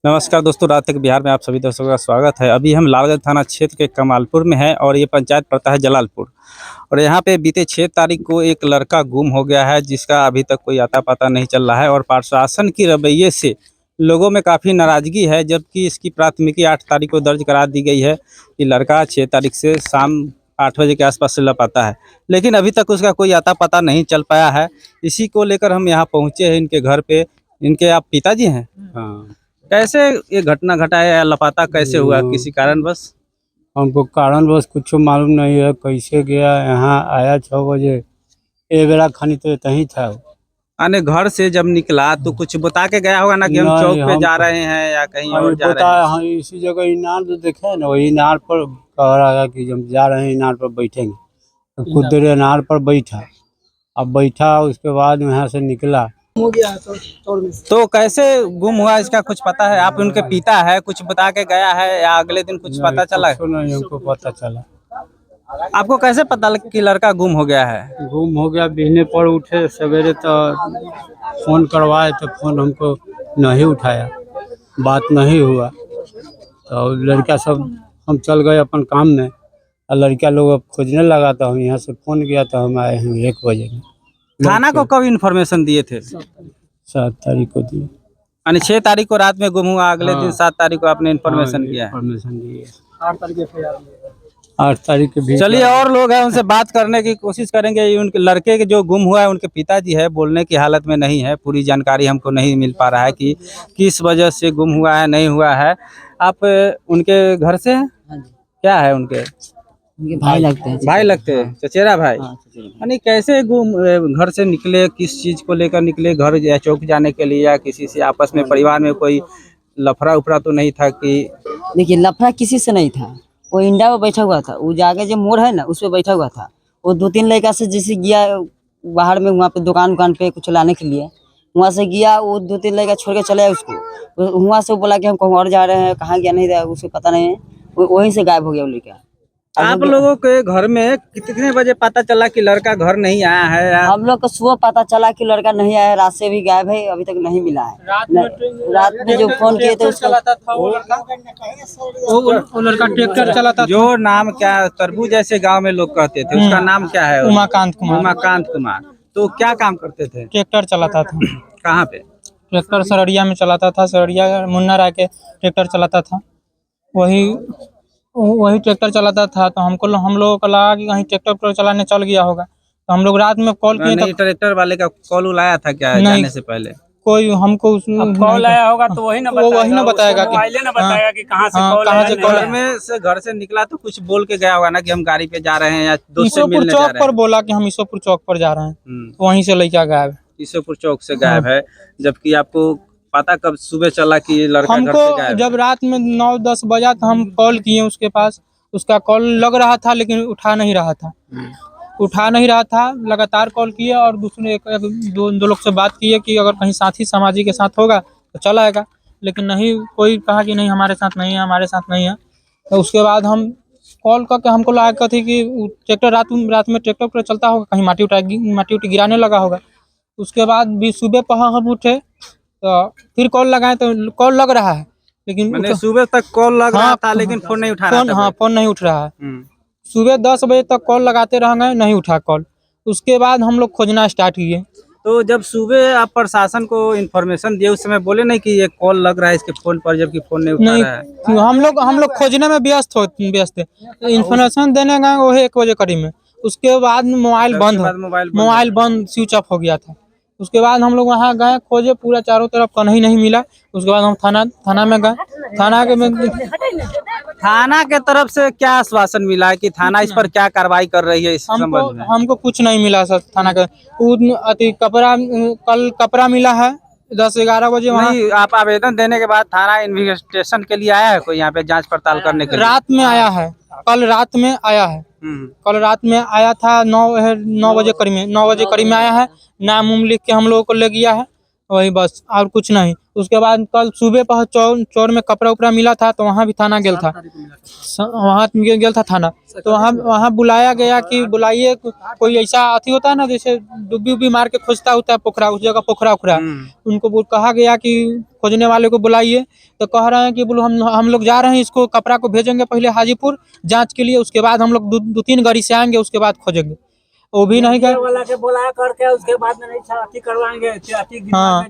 नमस्कार दोस्तों, रात तक बिहार में आप सभी दर्शकों का स्वागत है। अभी हम लालगंज थाना क्षेत्र के कमालपुर में हैं और ये पंचायत पड़ता है जलालपुर। और यहाँ पे बीते 6 तारीख को एक लड़का गुम हो गया है, जिसका अभी तक कोई आता पता नहीं चल रहा है। और प्रशासन की रवैये से लोगों में काफ़ी नाराज़गी है, जबकि इसकी प्राथमिकी 8 तारीख को दर्ज करा दी गई है कि लड़का 6 तारीख से शाम 8 बजे के आसपास से लापता है। लेकिन अभी तक उसका कोई आता पता नहीं चल पाया है। इसी को लेकर हम यहाँ पहुँचे हैं इनके घर पे। इनके आप पिताजी हैं? हाँ, कैसे ये घटना घटा है या लापता कैसे हुआ, किसी कारण बस? हमको कारण बस कुछ मालूम नहीं है। कैसे गया, यहाँ आया 6 बजे, ए बेरा खानी तो यहीं था। आने घर से जब निकला तो कुछ बता के गया होगा ना कि हम नहीं, चौक पे हम जा रहे हैं या कहीं हमें और जा रहे बताया, हैं? हाँ इसी जगह इनार जो देखे है ना, वही इनार पर कह रहा है कि हम जा रहे हैं, इनार पर बैठेंगे। तो कुछ देर इनार पर बैठा, अब बैठा उसके बाद यहाँ से निकला। तो कैसे गुम हुआ इसका कुछ पता है? आप उनके पिता है, कुछ बता के गया है या अगले दिन कुछ पता चला? कुछ नहीं हमको पता चला। आपको कैसे पता लगा कि लड़का गुम हो गया है? गुम हो गया, बिहने पर उठे सवेरे तो फोन करवाए तो फोन हमको नहीं उठाया, बात नहीं हुआ। तो लड़का सब हम चल गए अपन काम में, और लड़का लोग अब खोजने लगा तो हम यहाँ से फोन किया तो हम आए हैं 1 बजे। थाना को कब इन्फॉर्मेशन दिए थे? 7 तारीख को दिए। यानी 6 तारीख को रात में गुम हुआ, अगले दिन 7 तारीख को आपने इन्फॉर्मेशन किया है। इन्फॉर्मेशन दिए। 8 तारीख के भी। चलिए, और लोग हैं उनसे बात करने की कोशिश करेंगे। ये उनके लड़के के जो गुम हुआ है, उनके पिताजी है, बोलने की हालत में नहीं है। पूरी जानकारी हमको नहीं मिल पा रहा है कि किस वजह से गुम हुआ है, नहीं हुआ है। आप उनके घर से हैं? क्या है उनके भाई लगते हैं। भाई लगते हैं, चचेरा भाई। यानी कैसे गुम घर से निकले, किस चीज को लेकर निकले? घर या चौक जाने के लिए या किसी से आपस में परिवार में कोई लफड़ा उफड़ा तो नहीं था कि? देखिए, लफड़ा किसी से नहीं था। वो इंडा पे बैठा हुआ था, वो जाके जो मोड़ है ना उस पे बैठा हुआ था। वो 2-3 लड़का से जैसे गया बाहर में, वहाँ पे दुकान पे कुछ लाने के लिए, वहाँ से गया। वो 2-3 लड़का छोड़ के चले आए उसको। वहाँ से बोला कि हम कहीं और जा रहे हैं, कहाँ गया नहीं रहा उसको पता नहीं है। वहीं से गायब हो गया वो लड़का। आप लोगों के घर में कितने बजे पता चला कि लड़का घर नहीं आया है? या हम लोग को सुबह पता चला कि लड़का नहीं आया है, रात से भी गायब है, अभी तक नहीं मिला है। रात में जो फोन किए थे उसको, वो लड़का ट्रैक्टर चलाता था। जो नाम क्या तरबूज जैसे गांव में लोग कहते थे, उसका नाम क्या है? उमाकांत कुमार। उमाकांत कुमार। तो क्या काम करते थे? ट्रैक्टर चलाता था। कहाँ पे? ट्रैक्टर सरड़िया में चलाता था। सरड़िया मुन्ना राय के ट्रैक्टर चलाता था। वही ट्रैक्टर चलाता था। तो हम लोगों को लगा कि कहीं ट्रैक्टर चलाने चल गया होगा। तो हम लोग रात में कॉल किए। नहीं, ट्रैक्टर वाले का कॉल आया था क्या नहीं, जाने से पहले? कोई हमको कॉल आया होगा तो वही ना बताएगा कि मोबाइले ना बताएगा कि कहाँ से हाँ, कॉल कहाँ आया। से नहीं कॉल आया। घर से निकला तो कुछ बोल के गया होगा ना कि हम गाड़ी पे जा रहे हैं या दोस्त से मिलने जा चौक रहे पर हैं? बोला कि हम ईसोपुर चौक पर जा रहे हैं। वहीं से लड़का गायब है। ईसोपुर चौक से गायब है। जबकि आपको पता कब सुबह चला कि ये लड़का घर से हमको गायब जब रात में 9-10 बजा तो हम कॉल किए उसके पास। उसका कॉल लग रहा था लेकिन उठा नहीं रहा था। लगातार कॉल किए और दूसरे दो लोग से बात किए कि अगर कहीं साथी समाजी के साथ होगा तो चल आएगा। लेकिन नहीं, कोई कहा कि नहीं हमारे साथ नहीं है। तो उसके बाद हम कॉल करके हमको लगा थी कि ट्रैक्टर रात में ट्रैक्टर पर चलता होगा, कहीं माटी उटी गिराने लगा होगा। उसके बाद भी सुबह पहर हम उठे तो फिर कॉल लगाए तो कॉल लग रहा है, लेकिन मैंने सुबह तक कॉल लग रहा था लेकिन फोन नहीं उठा रहा था। फोन नहीं उठ रहा है। सुबह 10 बजे तक कॉल लगाते रह गए, नहीं उठा कॉल। उसके बाद हम लोग खोजना स्टार्ट किए। तो जब सुबह आप प्रशासन को इन्फॉर्मेशन दिए, उस समय बोले नहीं कि ये कॉल लग रहा है इसके फोन पर, जबकि फोन नहीं उठा रहा है? हम लोग खोजने में व्यस्त थे। इन्फॉर्मेशन देने गए वही 1 बजे करीब में। उसके बाद मोबाइल बंद स्विच ऑफ हो गया था। उसके बाद हम लोग वहाँ गए, खोजे पूरा चारों तरफ, कहीं नहीं मिला। उसके बाद हम थाना में गए। थाना के तरफ से क्या आश्वासन मिला है कि थाना इस पर क्या कार्रवाई कर रही है इस संबंध में? हमको कुछ नहीं मिला सर। थाना का कल कपड़ा मिला है 10-11 बजे। वहाँ आप आवेदन देने के बाद थाना इन्वेस्टिगेशन के लिए आया है कोई यहाँ पे जांच पड़ताल करने के लिए? रात में आया है, कल रात में आया है। कल रात में आया था 9 बजे करीब में आया है। नाम लिख के हम लोगों को ले गया है। वही बस और कुछ नहीं। उसके बाद कल सुबह पर चौर में कपड़ा उपड़ा मिला था तो वहाँ भी थाना गेल था, वहाँ गेल था थाना। तो वहाँ बुलाया गया कि बुलाइए, कोई ऐसा अथी होता है ना जैसे डुब्बी उब्बी मार के खोजता होता है पोखरा, उस जगह पोखरा उखरा, उनको कहा गया कि खोजने वाले को बुलाइए। तो कह रहे हैं कि बोलो हम लोग जा रहे हैं, इसको कपड़ा को भेजेंगे पहले हाजीपुर जांच के लिए, उसके बाद हम लोग दो तीन गाड़ी से आएंगे, उसके बाद खोजेंगे। वो भी नहीं गए, वाला के बुलाया करके उसके बाद में नहीं अथी करवाएंगे, हाँ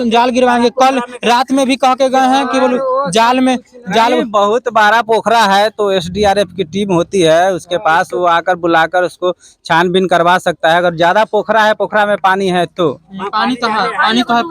जाल गिरवाएंगे। कल रात में भी कह के गए हैं कि बोलो जाल नहीं, बहुत बड़ा पोखरा है तो एसडीआरएफ की टीम होती है उसके पास, वो आकर बुलाकर उसको छानबीन करवा सकता है। अगर ज्यादा पोखरा है, पोखरा में पानी है तो पानी तो है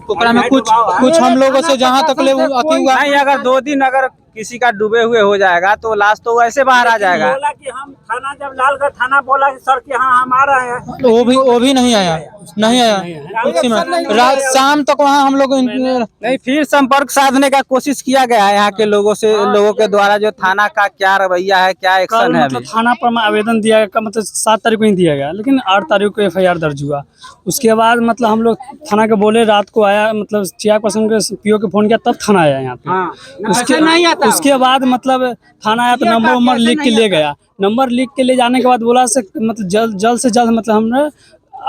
पोखरा में कुछ हम लोगों से जहाँ तक ले अति हुआ नहीं। अगर 2 दिन अगर किसी का डूबे हुए हो जाएगा तो लाश तो वैसे बाहर आ जाएगा। बोला कि हम थाना, जब लालगढ़ थाना बोला कि सर कि हाँ हम आ रहे हैं, तो वो भी नहीं आया उसी में रात शाम तक वहाँ हम लोग नहीं, फिर संपर्क साधने का कोशिश किया गया है यहाँ के लोगों से, लोगों के द्वारा। जो थाना का क्या रवैया है, क्या एक्शन है? मतलब थाना पर आवेदन दिया गया, मतलब 7 तारीख को ही दिया गया, लेकिन 8 तारीख को FIR दर्ज हुआ। उसके बाद मतलब हम लोग थाना के बोले, रात को आया, मतलब चेयरपर्सन के PO के फोन किया तब थाना आया यहाँ पे। उसके बाद मतलब थाना आया तो नंबर लिख के ले गया। नंबर लिख के ले जाने के बाद बोला से मतलब जल्द से जल्द मतलब हमने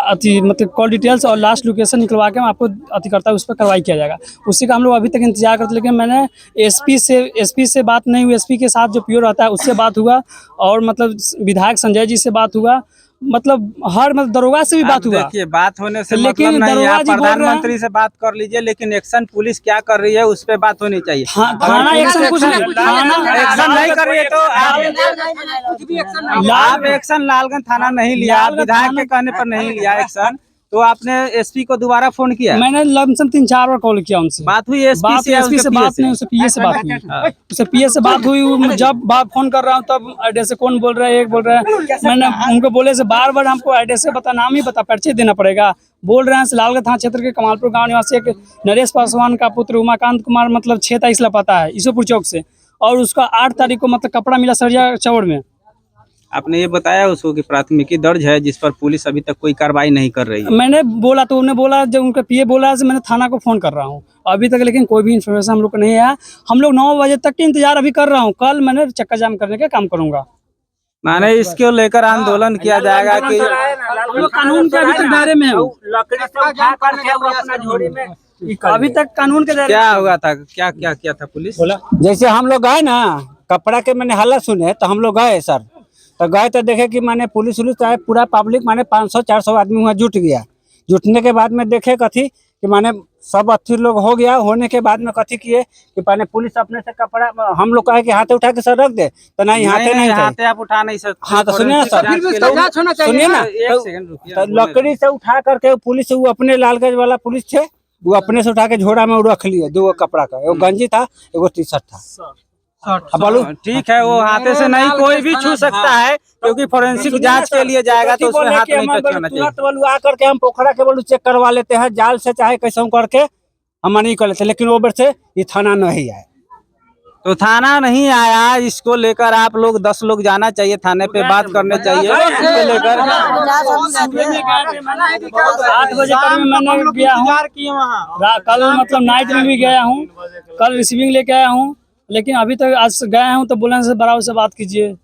अति मतलब कॉल डिटेल्स और लास्ट लोकेशन निकलवा के हम आपको अति करता है, उस पर कार्रवाई किया जाएगा। उसी का हम लोग अभी तक इंतजार करते, लेकिन मैंने एसपी से बात नहीं हुई, एसपी के साथ जो PO रहता है उससे बात हुआ, और मतलब विधायक संजय जी से बात हुआ, मतलब हर मतलब दरोगा से भी बात हुआ। देखिए, बात होने से लेकिन मतलब नहीं, आप दरोगा जी बोल रहे हैं- प्रधानमंत्री से बात कर लीजिए, लेकिन एक्शन पुलिस क्या कर रही है उस पर बात होनी चाहिए। थाना एक्शन कुछ नहीं, एक्शन नहीं कर रही है तो आप एक्शन लालगंज थाना नहीं लिया, आप विधायक के कहने पर नहीं लिया एक्शन, तो आपने एसपी को दोबारा फोन किया? मैंने लमसम 3-4 बार कॉल किया उनसे। बात हुई एसपी से, एसपी से बात नहीं, उससे PA से बात हुई। उससे PA से बात हुई, जब बात फोन कर रहा हूँ तब एड्रेस से कौन बोल रहा है, एक बोल रहा है। मैंने उनको बोले से बार बार हमको एड्रेस से बता, नाम ही बता, परिचय देना पड़ेगा। बोल रहे हैं लालगंज थाना क्षेत्र के कमालपुर गाँव निवासी एक नरेश पासवान का पुत्र उमाकांत कुमार, मतलब 6 तारीख लापता है ईसोपुर चौक से, और उसका 8 तारीख को मतलब कपड़ा मिला सरिया चौड़ में। आपने ये बताया उसको कि प्राथमिकी दर्ज है जिस पर पुलिस अभी तक कोई कार्रवाई नहीं कर रही है? मैंने बोला तो उन्होंने बोला, जब उनका PA बोला है, मैंने थाना को फोन कर रहा हूँ अभी तक, लेकिन कोई भी इन्फॉर्मेशन हम लोग को नहीं आया। हम लोग 9 बजे तक के इंतजार अभी कर रहा हूँ, कल मैंने चक्का जाम करने का काम करूंगा। माने इसको लेकर आंदोलन किया जाएगा कि हम लोग कानून के अभी तक दायरे में हैं। लकड़ी से उठा करके वो अपना झोली में अभी तक कानून के दायरे क्या हुआ था, क्या क्या किया था पुलिस? जैसे हम लोग गए ना, कपड़ा के मैंने हालत सुने तो हम लोग गए सर, तो गए तो देखे कि माने पुलिस चाहे पूरा पब्लिक माने 500-400 आदमी वहाँ जुट गया। जुटने के बाद में देखे कथी कि माने सब अथी लोग हो गया, होने के बाद में कथी किए कि माने पुलिस अपने से कपड़ा, हम लोग कहे कि हाथे उठा के सर रख दे, तो नहीं हाथे नहीं हाथे आप उठा नहीं सकते। हाँ तो सुनिए ना सर, सुनिए ना, एक सेकंड रुकिए। तो लकड़ी से उठा करके पुलिस, वो अपने लालगंज वाला पुलिस थे, वो अपने से उठा के झोड़ा में रख लिए 2 कपड़ा का, एगो गंजी था, एगो टी-शर्ट था। बोलू ठीक है, वो हाथे से नहीं कोई भी छू सकता है, क्योंकि फोरेंसिक जांच के लिए जाएगा तो उसमें हाथ नहीं टच होना चाहिए। बोलू आ करके हम पोखरा के बोलू चेक करवा लेते हैं, जाल से चाहे कैसे करके हम नहीं कर लेते, लेकिन वो से ये थाना नहीं आए। तो थाना नहीं आया, इसको लेकर आप लोग 10 लोग जाना चाहिए, थाने पे बात करने चाहिए इसको लेकर। 8 बजे करीब मैंने गया हूँ, कल मतलब नाइट में भी गया हूँ, कल रिसीविंग लेके आया हूँ, लेकिन अभी तक आज गया हूँ तो बोले से बराबर से बात कीजिए,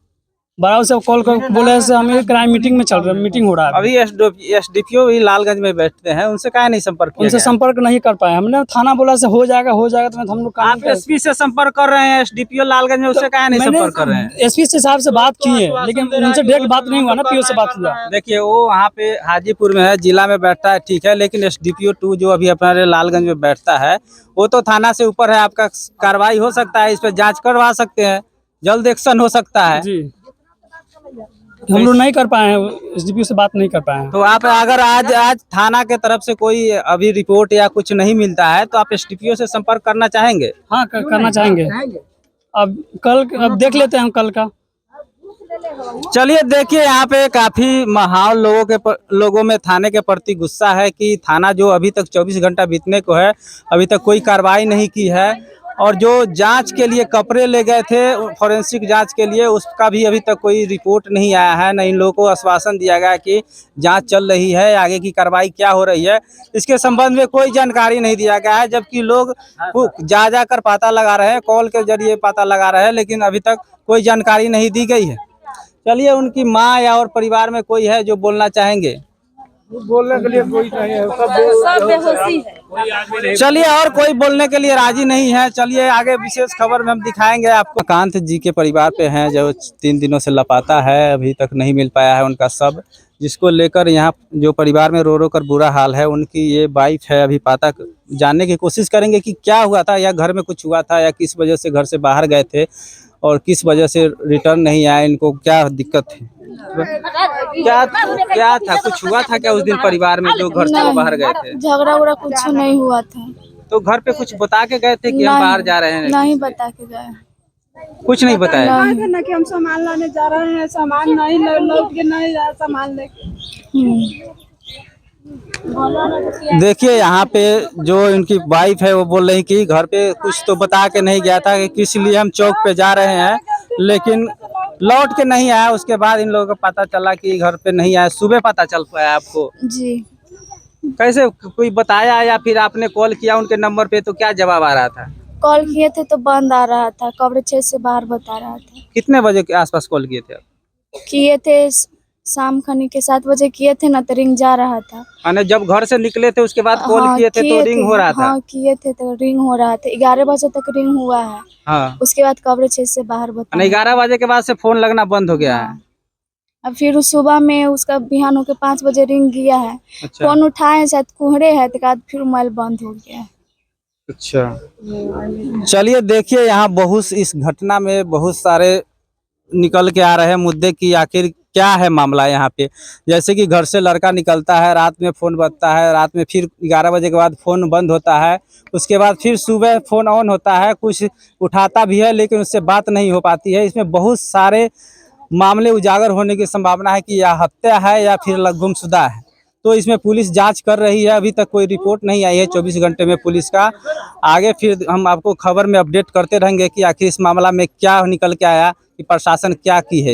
बराबर से कॉल कर बोले से हमें क्राइम मीटिंग में चल रहा है, मीटिंग हो रहा है। अभी एसडीपीओ भी लालगंज में बैठते हैं, उनसे काहे नहीं संपर्क किया उनसे गया? संपर्क नहीं कर पाए हमने, थाना बोला से हो जाएगा तो हम लोग आप एसपी से संपर्क कर रहे हैं, एसडीपीओ लालगंज में, उससे काहे नहीं संपर्क कर रहे हैं? एसपी से साहब से बात की है, लेकिन उनसे डायरेक्ट बात नहीं हुआ ना, PO से बात हुआ। देखिए, वो वहाँ पे हाजीपुर में है, जिला में बैठता है, ठीक है, लेकिन एसडीपीओ 2 जो अभी अपने लालगंज में बैठता है वो तो थाना से ऊपर है, आपका कार्रवाई हो सकता है, इस पर जांच करवा सकते हैं, जल्द एक्शन हो सकता है जी। हम लोग नहीं कर पाए हैं, SDPO से बात नहीं कर पाए हैं। तो आप अगर आज थाना के तरफ से कोई अभी रिपोर्ट या कुछ नहीं मिलता है तो आप एसडीपीओ से संपर्क करना चाहेंगे? हाँ करना चाहेंगे। अब देख लेते हैं हम कल का। चलिए, देखिए, यहाँ पे काफी माहौल लोगों में थाने के प्रति गुस्सा है कि थाना जो अभी तक 24 घंटा बीतने को है, अभी तक कोई कार्रवाई नहीं की है, और जो जांच के लिए कपड़े ले गए थे फॉरेंसिक जांच के लिए, उसका भी अभी तक कोई रिपोर्ट नहीं आया है। न इन लोगों को आश्वासन दिया गया कि जांच चल रही है, आगे की कार्रवाई क्या हो रही है इसके संबंध में कोई जानकारी नहीं दिया गया है। जबकि लोग जा जाकर पता लगा रहे हैं, कॉल के जरिए पता लगा रहे हैं, लेकिन अभी तक कोई जानकारी नहीं दी गई है। चलिए, उनकी माँ या और परिवार में कोई है जो बोलना चाहेंगे? बोलने के लिए कोई नहीं है, सब बेहोशी है। चलिए, और कोई बोलने के लिए राजी नहीं है। चलिए आगे विशेष खबर में हम दिखाएंगे आपको। कांत जी के परिवार पे हैं जो 3 दिनों से लापता है, अभी तक नहीं मिल पाया है उनका शव, जिसको लेकर यहाँ जो परिवार में रो रो कर बुरा हाल है। उनकी ये वाइफ है, अभी पता जानने की कोशिश करेंगे कि क्या हुआ था, या घर में कुछ हुआ था, या किस वजह से घर से बाहर गए थे और किस वजह से रिटर्न नहीं आए, इनको क्या दिक्कत थी, क्या था, कुछ हुआ था क्या उस दिन परिवार में जो घर से वो बाहर गए थे? झगड़ा उगड़ा कुछ नहीं हुआ था। तो घर पे कुछ बता के गए थे कि हम बाहर जा रहे हैं? नहीं बता के गए, कुछ नहीं बताया ना कि हम सामान लाने जा रहे हैं, सामान नहीं लौट के नहीं जा सामान लेके। देखिए, यहाँ पे जो इनकी वाइफ है वो बोल रही कि घर पे कुछ तो बता के नहीं गया था कि किस लिए हम चौक पे जा रहे हैं, लेकिन लौट के नहीं आया। उसके बाद इन लोगों को पता चला कि घर पे नहीं आया। सुबह पता चल पाया आपको? जी। कैसे, कोई बताया या फिर आपने कॉल किया उनके नंबर पे तो क्या जवाब आ रहा था? कॉल किए थे तो बंद आ रहा था, कवरेज 6 से बाहर बता रहा था। कितने बजे के आसपास कॉल किए थे? किए थे शाम खनी के 7 बजे किए थे ना, तो रिंग जा रहा था। यानी जब घर से निकले थे उसके बाद कॉल किए थे तो रिंग हो रहा था? हाँ, किए थे तो रिंग हो रहा था। 11 बजे तक रिंग हुआ है। हाँ। उसके बाद कवरेज 6 से बाहर बता। 11 बजे के बाद से फोन लगना बंद हो गया है। अब फिर उस सुबह में उसका बिहान होके 5 बजे रिंग किया है। अच्छा। फोन उठाए, शायद कुहरे है, तो बाद फिर मोबाइल बंद हो गया है। अच्छा, चलिए देखिए, यहाँ बहुत इस घटना में बहुत सारे निकल के आ रहे हैं मुद्दे की आखिर क्या है मामला यहाँ पे। जैसे कि घर से लड़का निकलता है, रात में फ़ोन बजता है, रात में फिर 11 बजे के बाद फ़ोन बंद होता है, उसके बाद फिर सुबह फ़ोन ऑन होता है, कुछ उठाता भी है लेकिन उससे बात नहीं हो पाती है। इसमें बहुत सारे मामले उजागर होने की संभावना है कि यह हत्या है या फिर गुमशुदा है। तो इसमें पुलिस जांच कर रही है, अभी तक कोई रिपोर्ट नहीं आई है 24 घंटे में पुलिस का। आगे फिर हम आपको खबर में अपडेट करते रहेंगे कि आखिर इस मामला में क्या निकल के आया, कि प्रशासन क्या की है।